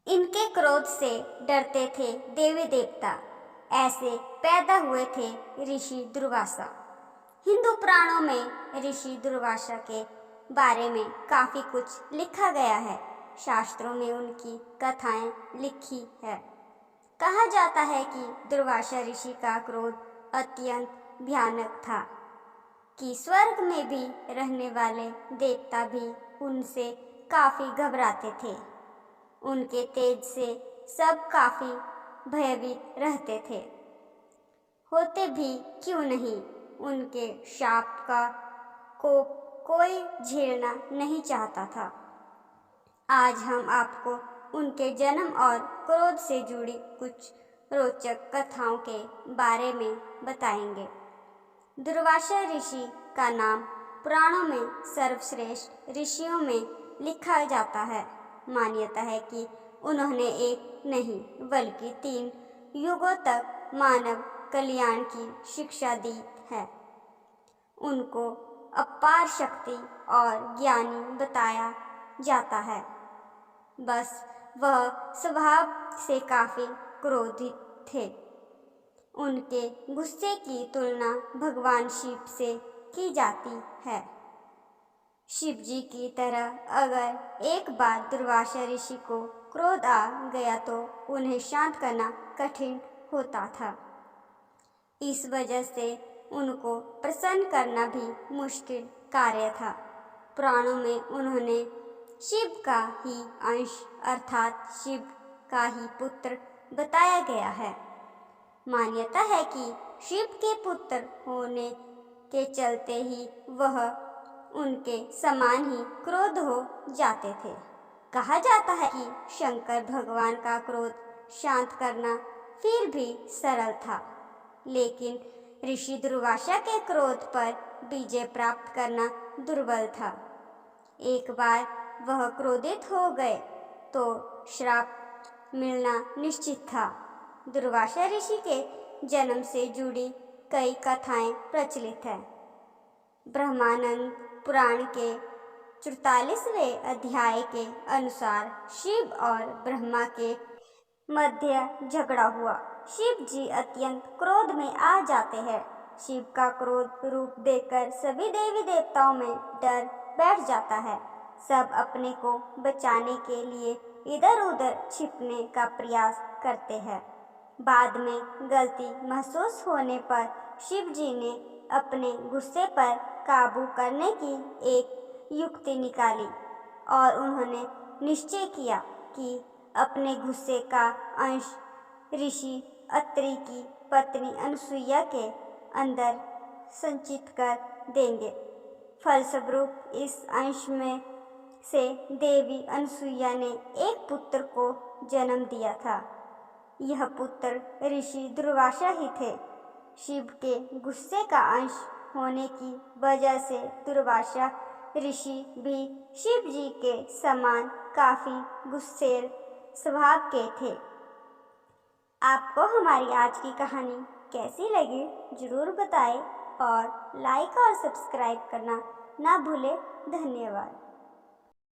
इनके क्रोध से डरते थे देवी देवता। ऐसे पैदा हुए थे ऋषि दुर्वासा। हिंदू पुराणों में ऋषि दुर्वासा के बारे में काफी कुछ लिखा गया है। शास्त्रों में उनकी कथाएं लिखी है। कहा जाता है कि दुर्वासा ऋषि का क्रोध अत्यंत भयानक था कि स्वर्ग में भी रहने वाले देवता भी उनसे काफी घबराते थे। उनके तेज से सब काफी भयभीत रहते थे। होते भी क्यों नहीं, उनके शाप का कोई झेलना नहीं चाहता था। आज हम आपको उनके जन्म और क्रोध से जुड़ी कुछ रोचक कथाओं के बारे में बताएंगे। दुर्वासा ऋषि का नाम पुराणों में सर्वश्रेष्ठ ऋषियों में लिखा जाता है। मान्यता है कि उन्होंने एक नहीं बल्कि 3 युगों तक मानव कल्याण की शिक्षा दी है। उनको अपार शक्ति और ज्ञानी बताया जाता है। बस वह स्वभाव से काफी क्रोधित थे। उनके गुस्से की तुलना भगवान शिव से की जाती है। शिव जी की तरह अगर एक बार दुर्वासा ऋषि को क्रोध आ गया तो उन्हें शांत करना कठिन होता था। इस वजह से उनको प्रसन्न करना भी मुश्किल कार्य था। पुराणों में उन्होंने शिव का ही अंश अर्थात शिव का ही पुत्र बताया गया है। मान्यता है कि शिव के पुत्र होने के चलते ही वह उनके समान ही क्रोध हो जाते थे। कहा जाता है कि शंकर भगवान का क्रोध शांत करना फिर भी सरल था, लेकिन ऋषि दुर्वासा के क्रोध पर विजय प्राप्त करना दुर्बल था। एक बार वह क्रोधित हो गए तो श्राप मिलना निश्चित था। दुर्वासा ऋषि के जन्म से जुड़ी कई कथाएं प्रचलित हैं। ब्रह्मानंद पुराण के 44वें अध्याय के अनुसार शिव और ब्रह्मा के मध्य झगड़ा हुआ। शिव जी अत्यंत क्रोध में आ जाते हैं। शिव का क्रोध रूप देखकर सभी देवी देवताओं में डर बैठ जाता है। सब अपने को बचाने के लिए इधर उधर छिपने का प्रयास करते हैं। बाद में गलती महसूस होने पर शिव जी ने अपने गुस्से पर काबू करने की एक युक्ति निकाली और उन्होंने निश्चय किया कि अपने गुस्से का अंश ऋषि अत्रि की पत्नी अनसुईया के अंदर संचित कर देंगे। फलस्वरूप इस अंश में से देवी अनसुईया ने एक पुत्र को जन्म दिया था। यह पुत्र ऋषि दुर्वासा ही थे। शिव के गुस्से का अंश होने की वजह से दुर्वासा ऋषि भी शिव जी के समान काफी गुस्सैल स्वभाव के थे। आपको हमारी आज की कहानी कैसी लगी जरूर बताएं और लाइक और सब्सक्राइब करना ना भूलें। धन्यवाद।